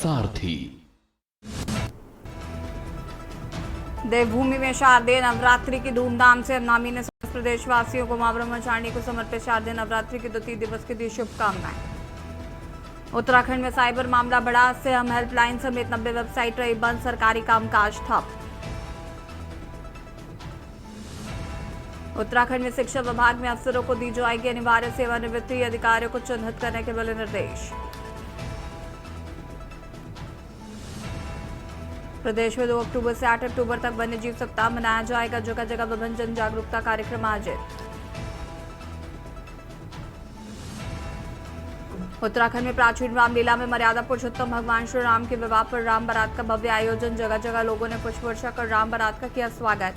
सारथी। देवभूमि में शारदीय नवरात्रि की धूमधाम से नवमी ने समस्त प्रदेशवासियों को मां ब्रह्मचारिणी को समर्पित शारदीय नवरात्रि की द्वितीय दिवस की दी शुभकामनाएं। उत्तराखंड में साइबर मामला बढ़ा, हम हेल्पलाइन समेत 90 वेबसाइट रही बंद, सरकारी कामकाज ठप। उत्तराखंड में शिक्षा विभाग में अफसरों को दी जाएगी अनिवार्य सेवानिवृत्ति, अधिकारियों को चिन्हित करने के मिले निर्देश। प्रदेश में 2 अक्टूबर से 8 अक्टूबर तक वन्य जीव सप्ताह मनाया जाएगा, जगह जगह विभिन्न जन जागरूकता कार्यक्रम आयोजित। उत्तराखंड में प्राचीन रामलीला में मर्यादा पुरुषोत्तम भगवान श्री राम के विवाह पर राम बारात का भव्य आयोजन, जगह जगह लोगों ने पुष्प वर्षा कर राम बारात का किया स्वागत।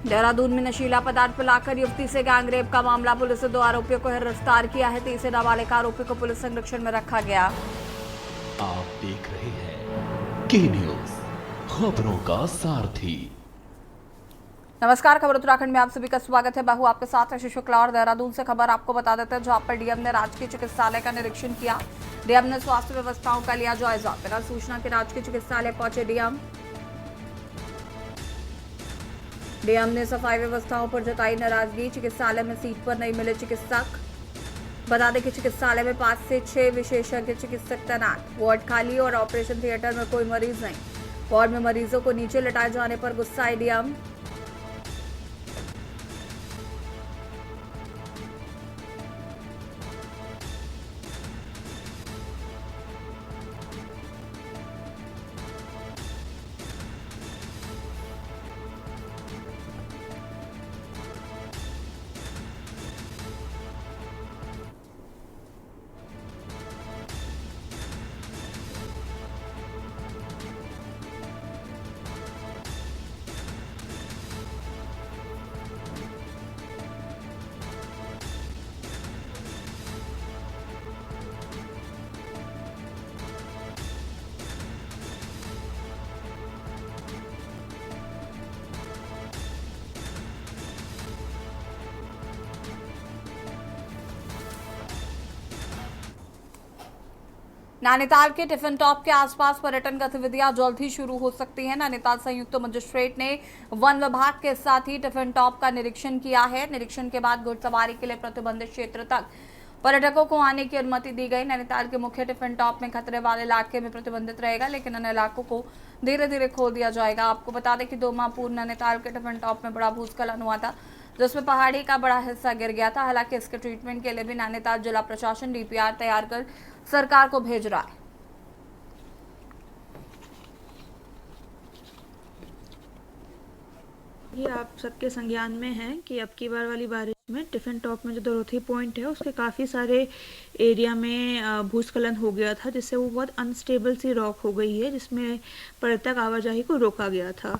देहरादून में नशीला पदार्थ पिलाकर युवती से गैंगरेप का मामला, पुलिस ने 2 आरोपियों को गिरफ्तार किया है, तीसरे नाबालिग आरोपी को पुलिस संरक्षण में रखा गया। आप देख रहे हैं के न्यूज, खबरों का सारथी। नमस्कार, खबर उत्तराखंड में आप सभी का स्वागत है। बाहू आपके साथ है शुक्ला और देहरादून से खबर आपको बता देते हैं, जहां पर डीएम ने राजकीय चिकित्सालय का निरीक्षण किया। डीएम ने स्वास्थ्य व्यवस्थाओं का लिया जायजा। बिना सूचना के राजकीय चिकित्सालय पहुंचे डीएम ने सफाई व्यवस्थाओं पर जताई नाराजगी। चिकित्सालय में सीट पर नहीं मिले चिकित्सक। बता दें कि चिकित्सालय में 5 से 6 विशेषज्ञ चिकित्सक तैनात। वार्ड खाली और ऑपरेशन थिएटर में कोई मरीज नहीं। वार्ड में मरीजों को नीचे लटाए जाने पर गुस्सा है डीएम। नैनीताल के टिफिन टॉप के आसपास पर्यटन गतिविधियां जल्द ही शुरू हो सकती हैं। नैनीताल संयुक्त मजिस्ट्रेट ने वन विभाग के साथ ही टिफिन टॉप का निरीक्षण किया है। निरीक्षण के बाद घुड़सवारी के लिए प्रतिबंधित क्षेत्र तक पर्यटकों को आने की अनुमति दी गई। नैनीताल के मुख्य टिफिन टॉप में खतरे वाले इलाके में प्रतिबंधित रहेगा, लेकिन अन्य इलाकों को धीरे धीरे खोल दिया जाएगा। आपको बता दें कि 2 माह पूर्व नैनीताल के टिफिन टॉप में बड़ा भूस्खलन हुआ था, जिसमें पहाड़ी का बड़ा हिस्सा गिर गया था। हालांकि इसके ट्रीटमेंट के लिए भी नैनीताल जिला प्रशासन डीपीआर तैयार कर सरकार को भेज रहा है। ये आप सबके संज्ञान में है कि अब की बार वाली बारिश में टिफिन टॉप में जो दरोथी पॉइंट है उसके काफ़ी सारे एरिया में भूस्खलन हो गया था, जिससे वो बहुत अनस्टेबल सी रॉक हो गई है, जिसमें पर्यटक आवाजाही को रोका गया था।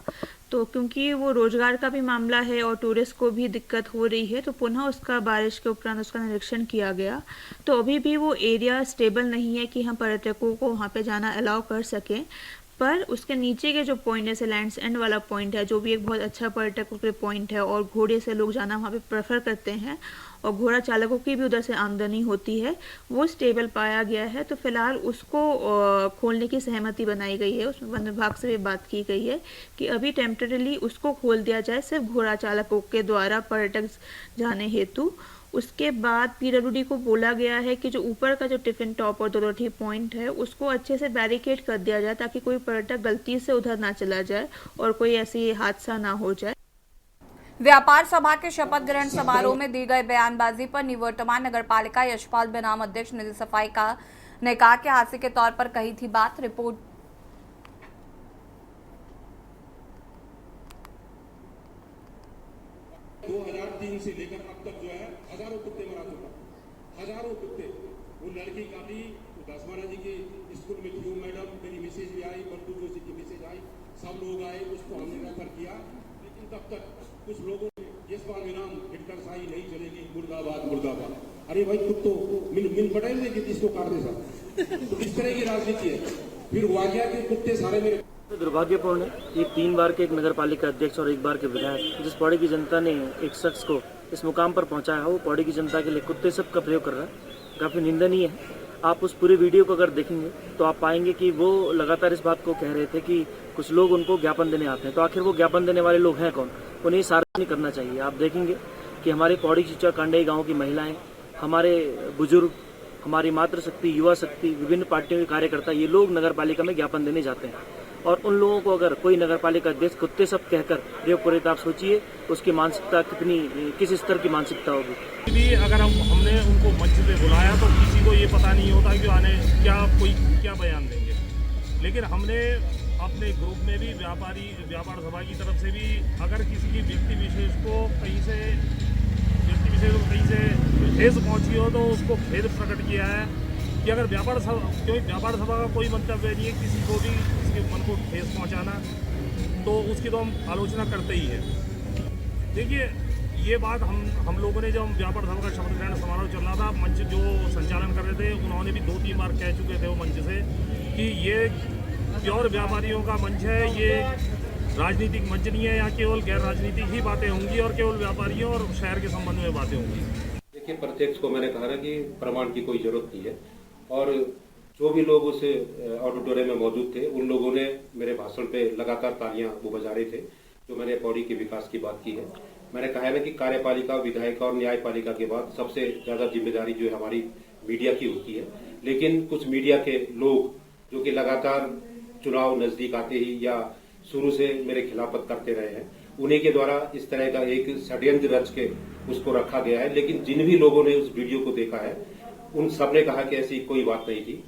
तो क्योंकि वो रोजगार का भी मामला है और टूरिस्ट को भी दिक्कत हो रही है, तो पुनः उसका बारिश के उपरांत उसका निरीक्षण किया गया। तो अभी भी वो एरिया स्टेबल नहीं है कि हम पर्यटकों को वहाँ पे जाना अलाउ कर सकें, पर उसके नीचे के जो पॉइंट है, जैसे लैंड्स एंड वाला पॉइंट है, जो भी एक बहुत अच्छा पर्यटकों के पॉइंट है और घोड़े से लोग जाना वहाँ पे प्रेफर करते हैं और घोड़ा चालकों की भी उधर से आमदनी होती है, वो स्टेबल पाया गया है। तो फिलहाल उसको खोलने की सहमति बनाई गई है। उसमें वन विभाग से भी बात की गई है कि अभी टेम्परेली उसको खोल दिया जाए, सिर्फ घोड़ा चालकों के द्वारा पर्यटक जाने हेतु। उसके बाद पीडब्ल्यूडी को बोला गया है कि जो ऊपर का जो टिफिन टॉप और दरोथी पॉइंट है उसको अच्छे से बैरिकेड कर दिया जाए, ताकि कोई पर्यटक गलती से उधर ना चला जाए और कोई ऐसी हादसा ना हो जाए। व्यापार सभा के शपथ ग्रहण समारोह में दी गई बयानबाजी पर निवर्तमान नगरपालिका यशपाल बनाम अध्यक्ष निधि सफाई का ने कहा कि हास्य के तौर पर कही थी बात। रिपोर्ट 2003 से लेकर अब तक जो है हजारों कुत्ते मरा चुका, हजारों कुत्ते। वो लड़की का भी दसमाना जी के स्कूल में थी, मैडम मेरी मैसेज भी आई, बंटू जोशी की मैसेज आई, सब लोग आए, उसको हमने रेफर किया, लेकिन तब तक कुछ लोगों ने यशपाल विराम हिटलर शाही नहीं चलेगी, मुर्दाबाद मुर्दाबाद। अरे भाई खुद तो मिल पटेल ने जिसको काट दे सर, तो इस तरह की राजनीति है। फिर हुआ क्या कि कुत्ते सारे मेरे दुर्भाग्यपूर्ण है। ये 3 बार के एक नगर पालिका अध्यक्ष और 1 बार के विधायक, जिस पौड़ी की जनता ने एक शख्स को इस मुकाम पर पहुंचाया, वो पौड़ी की जनता के लिए कुत्ते सब का प्रयोग कर रहा है, काफ़ी निंदनीय है। आप उस पूरे वीडियो को अगर देखेंगे तो आप पाएंगे कि वो लगातार इस बात को कह रहे थे कि कुछ लोग उनको ज्ञापन देने आते हैं। तो आखिर वो ज्ञापन देने वाले लोग हैं कौन? उन्हें सार्वजनिक करना चाहिए। आप देखेंगे कि हमारे पौड़ी चिचा कांडई गाँव की महिलाएं, हमारे बुजुर्ग, हमारी मातृशक्ति, युवा शक्ति, विभिन्न पार्टियों के कार्यकर्ता, ये लोग नगर पालिका में ज्ञापन देने जाते हैं। और उन लोगों को अगर कोई नगर पालिका अध्यक्ष कुत्ते सब कहकर प्रयोग करे तो आप सोचिए उसकी मानसिकता किस स्तर की मानसिकता होगी। भी अगर हमने उनको मंच पे बुलाया तो किसी को ये पता नहीं होता कि आने क्या बयान देंगे, लेकिन हमने अपने ग्रुप में भी व्यापार सभा की तरफ से भी अगर किसी की व्यक्ति विशेष को कहीं से ठेस पहुंची हो तो उसको खेद प्रकट किया है कि अगर व्यापार सभा का कोई मंतव्य नहीं है किसी को भी किसी के मन को ठेस पहुंचाना, तो उसकी तो हम आलोचना करते ही है। देखिए, ये बात हम लोगों ने जब व्यापार सभा का शपथ ग्रहण समारोह चल रहा था, मंच जो संचालन कर रहे थे उन्होंने भी 2-3 बार कह चुके थे वो मंच से कि ये प्योर व्यापारियों का मंच है, ये राजनीतिक मंच नहीं है, यहाँ केवल गैर राजनीतिक ही बातें होंगी और केवल व्यापारियों और शहर के संबंध में बातें होंगी। देखिए, प्रत्यक्ष को मैंने कहा ना कि प्रमाण की कोई जरूरत नहीं है, और जो भी लोग उस ऑडिटोरियम में मौजूद थे उन लोगों ने मेरे भाषण पे लगातार तालियां वो बजा रहे थे जो मैंने पौड़ी के विकास की बात की है। मैंने कहा है ना कि कार्यपालिका, विधायिका और न्यायपालिका के बाद सबसे ज्यादा जिम्मेदारी जो है हमारी मीडिया की होती है, लेकिन कुछ मीडिया के लोग जो कि लगातार चुनाव नजदीक आते ही या शुरू से मेरे खिलाफत करते रहे हैं, उन्हीं के द्वारा इस तरह का एक षड्यंत्र रच के उसको रखा गया है। लेकिन जिन भी लोगों ने उस वीडियो को देखा है उन सबने कहा कि ऐसी कोई बात नहीं थी।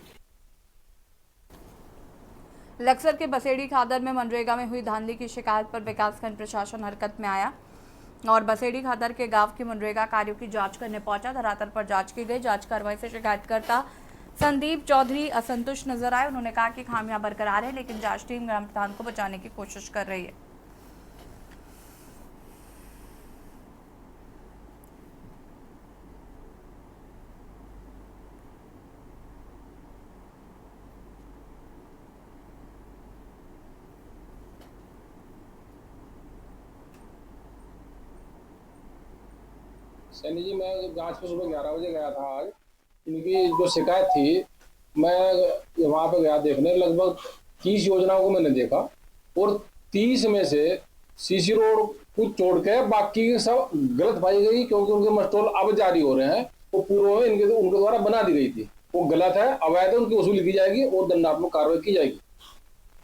लक्सर के बसेड़ी खादर में मनरेगा में हुई धांधली की शिकायत पर विकासखंड प्रशासन हरकत में आया और बसेड़ी खादर के गांव की मनरेगा कार्यों की जांच करने पहुंचा। धरातल पर जांच की गई। जांच कार्रवाई से शिकायतकर्ता संदीप चौधरी असंतुष्ट नजर आए। उन्होंने कहा कि खामियां बरकरार है, लेकिन जांच टीम ग्राम प्रधान को बचाने की कोशिश कर रही है। सैनी जी, मैं जांच पे सुबह 11 बजे गया था आज। इनकी जो शिकायत थी, मैं वहाँ पे गया देखने, लगभग 30 योजनाओं को मैंने देखा और 30 में से सीसी रोड कुछ छोड़ के बाकी सब गलत पाई गई, क्योंकि उनके मस्टोल अब जारी हो रहे हैं। वो पूर्व में उनके द्वारा बना दी गई थी, वो गलत है, अवैध है, उनकी वसूली की जाएगी और दंडात्मक कार्रवाई की जाएगी।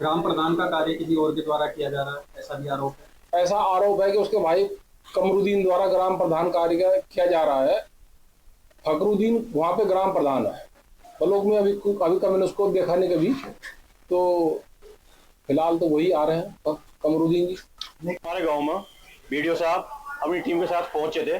ग्राम प्रधान का कार्य किसी और के द्वारा किया जा रहा है, ऐसा भी आरोप है। ऐसा आरोप है कि उसके भाई कमरुद्दीन द्वारा ग्राम प्रधान कार्य किया जा रहा है। फकरुद्दीन वहाँ पे ग्राम प्रधान है बलोक में, अभी का मैंने उसको देखा नहीं कभी, तो फिलहाल तो वही आ रहे हैं कमरुद्दीन जी। हमारे गांव में बीडीओ साहब अपनी टीम के साथ पहुंचे थे।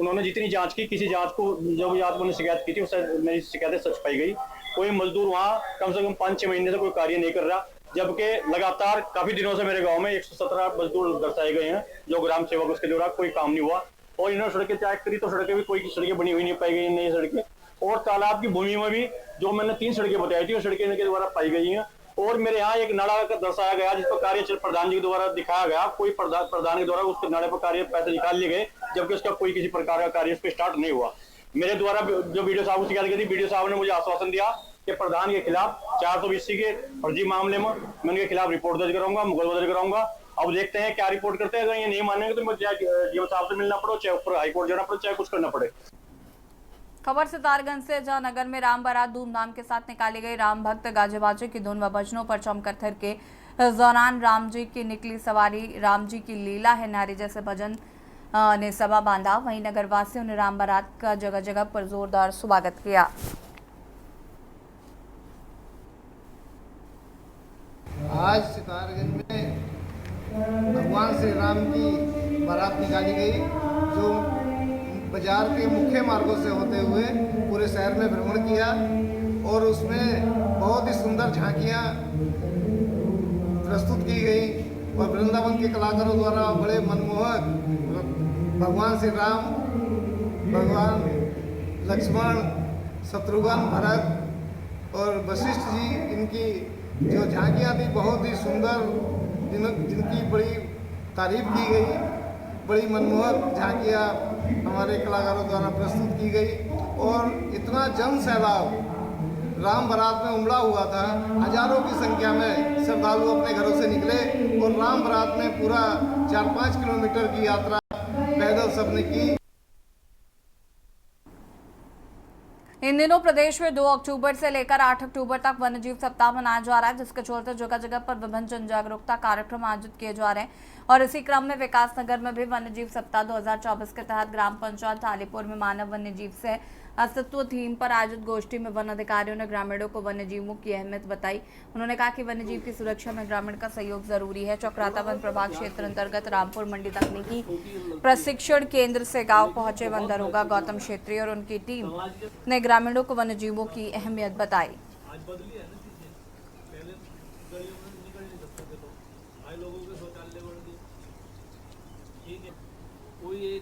उन्होंने जितनी जांच की, किसी जांच को जो भी जांच उन्होंने शिकायत की थी उससे मेरी शिकायतें सच पाई गई। कोई मजदूर वहाँ कम से कम 5-6 महीने से कोई कार्य नहीं कर रहा, जबकि लगातार काफी दिनों से मेरे गांव में 117 मजदूर दर्शाए गए हैं जो ग्राम सेवक, उसके द्वारा कोई काम नहीं हुआ। और इन्होंने सड़कें चेक करी तो सड़कें भी कोई सड़कें बनी हुई नहीं पाई गई, नई सड़कें। और तालाब की भूमि में भी जो मैंने 3 सड़कें बताई थी वो सड़कें इनके द्वारा पाई गई हैं। और मेरे यहाँ एक नाला का दर्शाया गया जिस पर कार्य प्रधान जी के द्वारा दिखाया गया, कोई प्रधान के द्वारा उसके नाले पर कार्य पैसे निकाल लिए गए, जबकि उसका कोई किसी प्रकार का कार्य उस पर स्टार्ट नहीं हुआ। मेरे द्वारा जो वीडियो साहब को शिकायत की थी, वीडियो साहब ने मुझे आश्वासन दिया कि प्रधान के खिलाफ 420 के फर्जी मामले में मैं उनके खिलाफ रिपोर्ट दर्ज कराऊंगा, मुकदमा दर्ज कराऊंगा। अब देखते हैं क्या रिपोर्ट करते हैं। अगर ये नहीं मानेंगे तो मुझे डीएम साहब से मिलना पड़े, चाहे ऊपर हाईकोर्ट जाना पड़े, चाहे कुछ करना पड़े। खबर सितारगंज से, जहां नगर में राम बारात धूमधाम के साथ निकाली गई। राम भक्त गाजे बाजे की धुन व भजनों पर चमकर थर के दौरान राम जी की निकली सवारी, राम जी की लीला है नारी जैसे भजन ने सभा बांधा। वहीं नगर वासियों ने राम बारात का जगह जगह पर जोरदार स्वागत किया। आज सितारगंज में भगवान श्री राम की बारात निकाली गई, जो बाजार के मुख्य मार्गों से होते हुए पूरे शहर में भ्रमण किया और उसमें बहुत ही सुंदर झांकियाँ प्रस्तुत की गई और वृंदावन के कलाकारों द्वारा बड़े मनमोहक भगवान श्री राम, भगवान लक्ष्मण, शत्रुघ्न, भरत और वशिष्ठ जी, इनकी जो झांकियाँ थी बहुत ही सुंदर, जिनकी बड़ी तारीफ की गई। बड़ी मनमोहक झांकियाँ हमारे कलाकारों द्वारा प्रस्तुत की गई और इतना जन सैलाब राम बारात में उमड़ा हुआ था। हजारों की संख्या में श्रद्धालु अपने घरों से निकले और राम बारात में पूरा 4-5 किलोमीटर की यात्रा पैदल सबने की। इन दिनों प्रदेश में 2 अक्टूबर से लेकर 8 अक्टूबर तक वन्यजीव सप्ताह मनाया जा रहा है, जिसके चलते जगह जगह पर विभिन्न जन जागरूकता कार्यक्रम आयोजित किए जा रहे हैं। और इसी क्रम में विकास नगर में भी वन्यजीव सप्ताह 2024 के तहत ग्राम पंचायत ढालीपुर में मानव वन्यजीव से अस्तित्व थीम पर आयोजित गोष्ठी में वन अधिकारियों ने ग्रामीणों को वन्यजीवों की अहमियत बताई। उन्होंने कहा कि वन्यजीव की सुरक्षा में ग्रामीण का सहयोग जरूरी है। चक्राता वन प्रभाग क्षेत्र अंतर्गत रामपुर मंडी तकनीकी प्रशिक्षण केंद्र से गांव पहुंचे वन दरोगा गौतम क्षेत्री और उनकी टीम ने ग्रामीणों को वन्यजीवों की अहमियत बताई।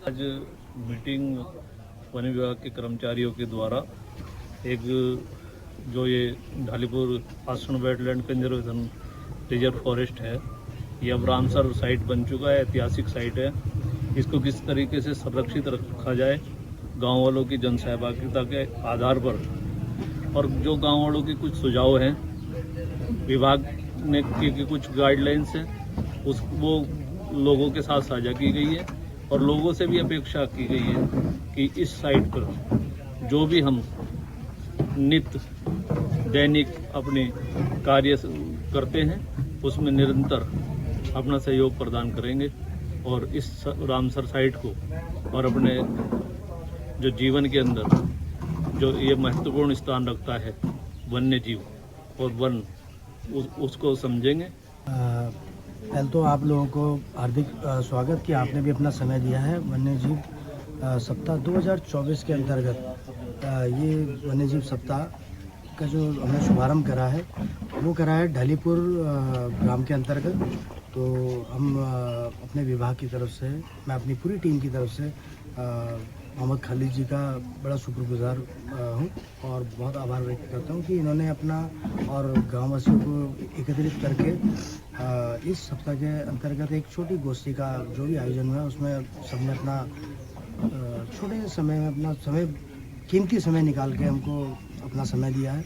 आज मीटिंग वन विभाग के कर्मचारियों के द्वारा एक जो ये ढालीपुर आश्रम वेटलैंड कंजर्वेशन रिजर्व फॉरेस्ट है, ये अब रामसर साइट बन चुका है, ऐतिहासिक साइट है। इसको किस तरीके से संरक्षित रखा जाए गांव वालों की जन सहभागिता के आधार पर, और जो गांव वालों के कुछ सुझाव हैं, विभाग ने की कुछ गाइडलाइंस हैं, वो लोगों के साथ साझा की गई है। और लोगों से भी अपेक्षा की गई है कि इस साइट पर जो भी हम नित्य दैनिक अपने कार्य करते हैं उसमें निरंतर अपना सहयोग प्रदान करेंगे और इस रामसर साइट को और अपने जो जीवन के अंदर जो ये महत्वपूर्ण स्थान रखता है वन्य जीव और वन, उसको समझेंगे। पहले तो आप लोगों को हार्दिक स्वागत कि आपने भी अपना समय दिया है। वन्यजीव सप्ताह 2024 के अंतर्गत ये वन्यजीव सप्ताह का जो हमने शुभारंभ करा है वो करा है ढालीपुर ग्राम के अंतर्गत। तो हम अपने विभाग की तरफ से, मैं अपनी पूरी टीम की तरफ से मोहम्मद खालिद जी का बड़ा शुक्रगुजार हूँ और बहुत आभार व्यक्त करता हूँ कि इन्होंने अपना और गाँववासियों को एकत्रित करके इस सप्ताह के अंतर्गत एक छोटी गोष्ठी का जो भी आयोजन हुआ उसमें सबने अपना छोटे समय में अपना समय, कीमती समय निकाल के हमको अपना समय दिया है।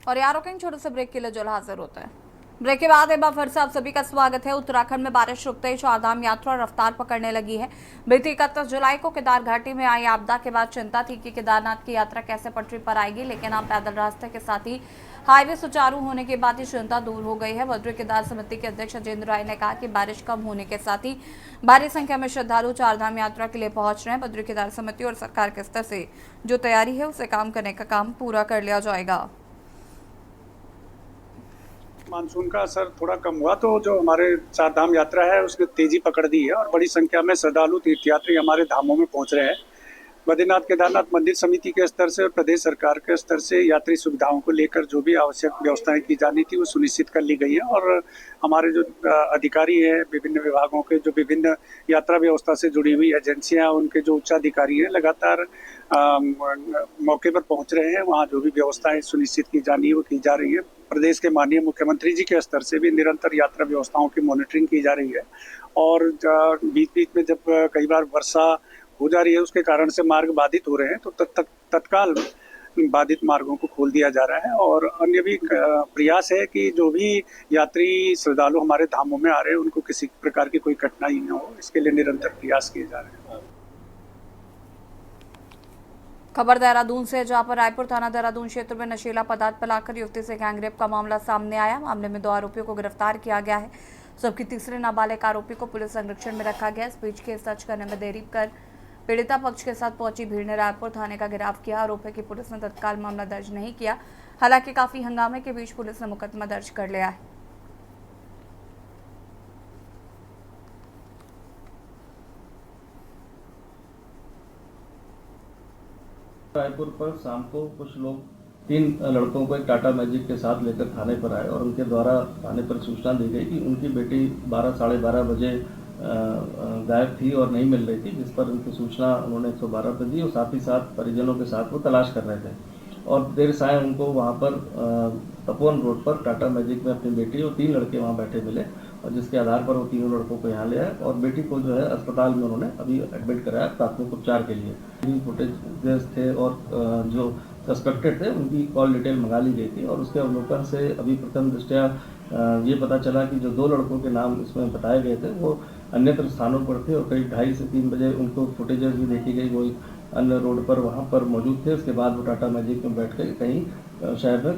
और यार रुकेंगे छोटे से ब्रेक के लिए, जो हाजिर होता है। ब्रेक के बाद एक बार फिर से आप सभी का स्वागत है। उत्तराखंड में बारिश रुकते ही चारधाम यात्रा रफ्तार पकड़ने लगी है। बीती 31 जुलाई को केदार घाटी में आई आपदा के बाद चिंता थी कि केदारनाथ की यात्रा कैसे पटरी पर आएगी, लेकिन अब पैदल रास्ते के साथ ही हाईवे सुचारू होने के बाद ही चिंता दूर हो गई है। बद्री केदार समिति के अध्यक्ष अजेंद्र राय ने कहा कि बारिश कम होने के साथ ही भारी संख्या में श्रद्धालु चारधाम यात्रा के लिए पहुंच रहे हैं। बद्री केदार समिति और सरकार के स्तर से जो तैयारी है उसे काम करने का काम पूरा कर लिया जाएगा। मानसून का असर थोड़ा कम हुआ तो जो हमारे चारधाम यात्रा है उसने तेजी पकड़ दी है और बड़ी संख्या में श्रद्धालु तीर्थयात्री हमारे धामों में पहुंच रहे हैं। बद्रीनाथ केदारनाथ मंदिर समिति के स्तर से और प्रदेश सरकार के स्तर से यात्री सुविधाओं को लेकर जो भी आवश्यक व्यवस्थाएं की जानी थी वो सुनिश्चित कर ली गई है और हमारे जो अधिकारी हैं विभिन्न विभागों के, जो विभिन्न यात्रा व्यवस्था से जुड़ी हुई एजेंसियां, उनके जो उच्चाधिकारी हैं लगातार मौके पर पहुंच रहे हैं। वहाँ जो भी व्यवस्थाएं सुनिश्चित की जानी है वो की जा रही है। प्रदेश के माननीय मुख्यमंत्री जी के स्तर से भी निरंतर यात्रा व्यवस्थाओं की मॉनिटरिंग की जा रही है और बीच बीच में जब कई बार वर्षा हो जा रही है उसके कारण से मार्ग बाधित हो रहे हैं तो तत्काल बाधित मार्गों को खोल दिया जा रहा है। और अन्य भी प्रयास है कि जो भी यात्री श्रद्धालु हमारे धामों में आ रहे हैं उनको किसी प्रकार की कोई कठिनाई न हो, इसके लिए निरंतर प्रयास किए जा रहे हैं। खबर देहरादून से, जहां पर रायपुर थाना देहरादून क्षेत्र में नशीला पदार्थ पिलाकर युवती से गैंगरेप का मामला सामने आया। मामले में 2 आरोपियों को गिरफ्तार किया गया है, जबकि तीसरे नाबालिग आरोपी को पुलिस संरक्षण में रखा गया। इस बीच केस दर्ज करने में देरी कर पीड़िता पक्ष के साथ पहुंची भीड़ ने रायपुर थाने का घेराव किया। आरोप है कि पुलिस ने तत्काल मामला दर्ज नहीं किया। हालांकि काफी हंगामे के बीच पुलिस ने मुकदमा दर्ज कर लिया है। रायपुर पर शाम को कुछ लोग 3 लड़कों को एक टाटा मैजिक के साथ लेकर थाने पर आए और उनके द्वारा थाने पर सूचना दी गई कि उनकी बेटी 12 साढ़े 12 बजे गायब थी और नहीं मिल रही थी, जिस पर उनकी सूचना उन्होंने 112 पर दी और साथ ही साथ परिजनों के साथ वो तलाश कर रहे थे। और देर साय उनको वहाँ पर तपोवन रोड पर टाटा मैजिक में अपनी बेटी और 3 लड़के वहाँ बैठे मिले और जिसके आधार पर वो तीनों लड़कों को यहाँ ले आए और बेटी को जो है अस्पताल में उन्होंने अभी एडमिट कराया प्राथमिक उपचार के लिए। फुटेज थे और जो सस्पेक्टेड थे उनकी कॉल डिटेल मंगा ली गई थी और उसके अवलोकन से अभी प्रथम दृष्टया ये पता चला कि जो 2 लड़कों के नाम इसमें बताए गए थे वो अन्यत्र स्थानों पर थे और करीब 2:30 से 3 बजे उनको फुटेजेस भी देखी गई, वो अन्य रोड पर वहाँ पर मौजूद थे। उसके बाद वो टाटा मैजिक में बैठ कर कहीं शहर में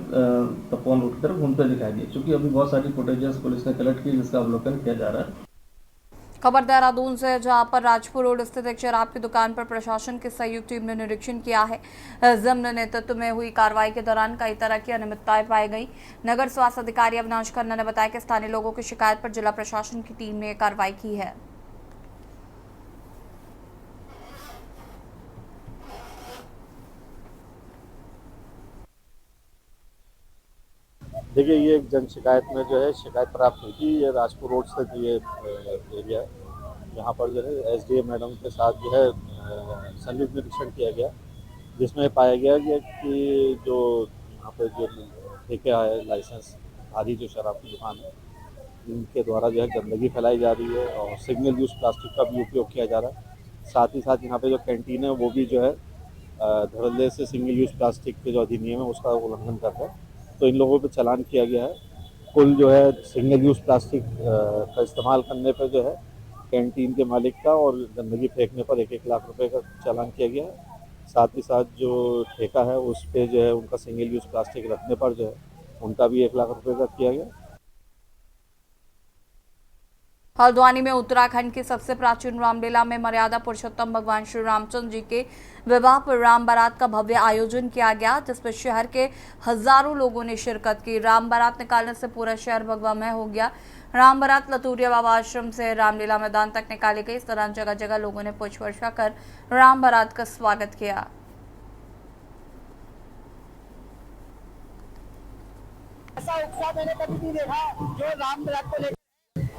तपोवन रोड की तरफ घूमते दिखाई दिए। चूँकि अभी बहुत सारी फुटेजेस पुलिस ने कलेक्ट की जिसका अवलोकन किया जा रहा है। खबर देहरादून से, जहां पर राजपुर रोड स्थित एक शराब की दुकान पर प्रशासन की संयुक्त टीम ने निरीक्षण किया है। जम्न नेतृत्व में हुई कार्रवाई के दौरान कई तरह की अनियमितताएं पाई गई। नगर स्वास्थ्य अधिकारी अविनाश खन्ना ने बताया कि स्थानीय लोगों की शिकायत पर जिला प्रशासन की टीम ने कार्रवाई की है। देखिए, ये एक जन शिकायत में जो है शिकायत प्राप्त हुई थी। ये राजपुर रोड स्थित ये एरिया है, यहाँ पर जो है एसडीएम मैडम के साथ जो है संयुक्त निरीक्षण किया गया, जिसमें पाया गया कि जो यहाँ पर जो ठेका है लाइसेंस धारी जो शराब की दुकान है, इनके द्वारा जो है गंदगी फैलाई जा रही है और सिंगल यूज़ प्लास्टिक का भी उपयोग किया जा रहा है। साथ ही साथ यहाँ पे जो कैंटीन है वो भी जो है धड़ल्ले से सिंगल यूज़ प्लास्टिक के जो अधिनियम है उसका उल्लंघन करता है, तो इन लोगों पे चालान किया गया है। कुल जो है सिंगल यूज़ प्लास्टिक का इस्तेमाल करने पर जो है कैंटीन के मालिक का और गंदगी फेंकने पर 1-1 लाख रुपए का चालान किया गया है। साथ ही साथ जो ठेका है उस पे जो है उनका सिंगल यूज़ प्लास्टिक रखने पर जो है उनका भी 1 लाख रुपए का किया गया। हल्द्वानी में उत्तराखंड की सबसे प्राचीन रामलीला में मर्यादा पुरुषोत्तम भगवान श्री रामचंद्र जी के विवाह पर राम बारात का भव्य आयोजन किया गया, जिसमें शहर के हजारों लोगों ने शिरकत की। राम बारात निकालने से पूरा शहर भगवामय हो गया। राम बारात लतूरिया बाबा आश्रम से रामलीला मैदान तक निकाली गई। इस दौरान जगह जगह लोगों ने पुष्प वर्षा कर राम बारात का स्वागत किया। ऐसा उत्साह मैंने कभी नहीं देखा जो राम बारात को लेकर।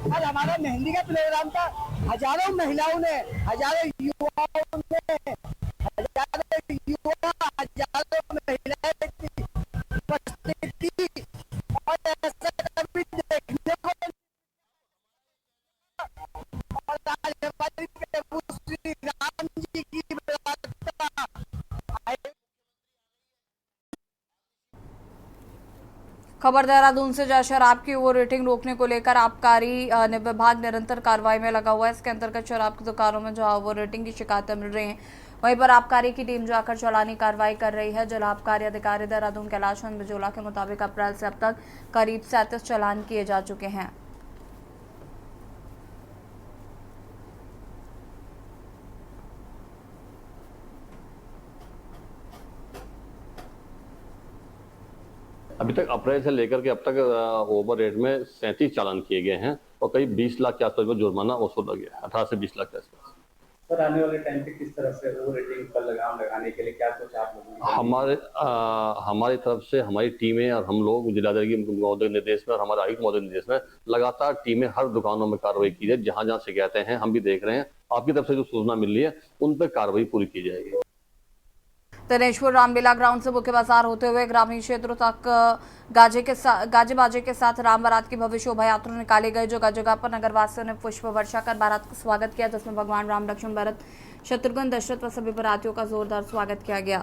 कल हमारा मेहंदी का प्रोग्राम था, हजारों महिलाओं ने, हजारों युवाओं ने, हजारों महिलाएं उपस्थित थी और ऐसा कभी देखने को और आज हमारी प्रभु श्री राम जी की प्रार्थना। खबर देहरादून से, जहां शराब की ओवर रेटिंग रोकने को लेकर आबकारी विभाग निरंतर कार्रवाई में लगा हुआ है। इसके अंतर्गत शराब की दुकानों में जहां ओवर रेटिंग की शिकायतें मिल रही हैं, वहीं पर आबकारी की टीम जाकर चालानी कार्रवाई कर रही है। जिला आबकारी अधिकारी देहरादून कैलाश चंद बिजोला के मुताबिक अप्रैल से अब तक करीब 37 चालान किए जा चुके हैं। अभी तक अप्रैल से लेकर के अब तक ओवर रेट में 37 चालान किए गए हैं और करीब 20 लाख के आसपास जुर्माना वसूला गया है, 18 से 20 लाख के आसपास। सर, आने वाले टाइम पे किस तरह से ओवर रेटिंग पर लगाम लगाने के लिए क्या सोचा आप लोगों ने? हमारी तरफ से हमारी टीमें और हम लोग जिलाधिकारी महोदय निर्देश में और हमारे आयुक्त महोदय निर्देश में लगातार टीमें हर दुकानों में कार्रवाई की जाए। जहाँ जहाँ शिकायतें हैं हम भी देख रहे हैं, आपकी तरफ से जो सूचना मिल रही है उन पर कार्रवाई पूरी की जाएगी। दिनेशपुर रामलीला ग्राउंड से मुख्य बाजार होते हुए ग्रामीण क्षेत्रों तक गाजे बाजे के साथ राम बारात की भव्य शोभा यात्रा निकाले गए। जगह जगह पर नगरवासियों ने पुष्प वर्षा कर बारात का स्वागत किया, जिसमें भगवान राम, लक्ष्मण, भरत, शत्रुघ्न, दशरथ व सभी बारातियों का जोरदार स्वागत किया गया।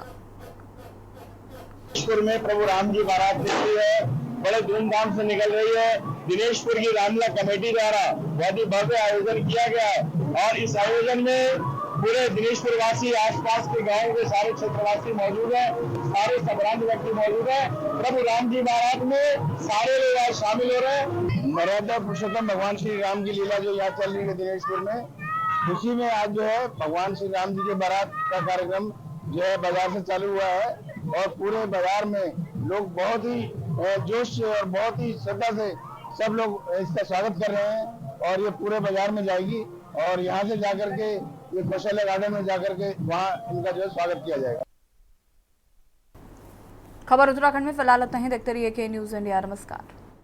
दिनेशपुर में प्रभु राम जी बारात निकली है, बड़े धूमधाम से निकल रही है। दिनेशपुर की रामलीला कमेटी द्वारा बहुत ही भव्य आयोजन किया गया है और इस आयोजन में पूरे दिनेशपुर वासी, आसपास के गांव के सारे क्षेत्रवासी मौजूद हैं, सारे संभ्रांत व्यक्ति मौजूद हैं। प्रभु राम जी बारात में सारे लोग आज शामिल हो रहे हैं। मर्यादा पुरुषोत्तम भगवान श्री राम की लीला जो यहाँ चल रही है दिनेशपुर में, खुशी में आज जो है भगवान श्री राम जी के बारात का कार्यक्रम जो है बाजार से चालू हुआ है और पूरे बाजार में लोग बहुत ही जोश से और बहुत ही श्रद्धा से सब लोग इसका स्वागत कर रहे हैं और ये पूरे बाजार में जाएगी और यहाँ से जाकर के ये कौशल्या गार्डन में जाकर के वहाँ इनका जो है स्वागत किया जाएगा। खबर उत्तराखंड में फिलहाल इतना ही। देखते रहिए के न्यूज़ इंडिया। नमस्कार।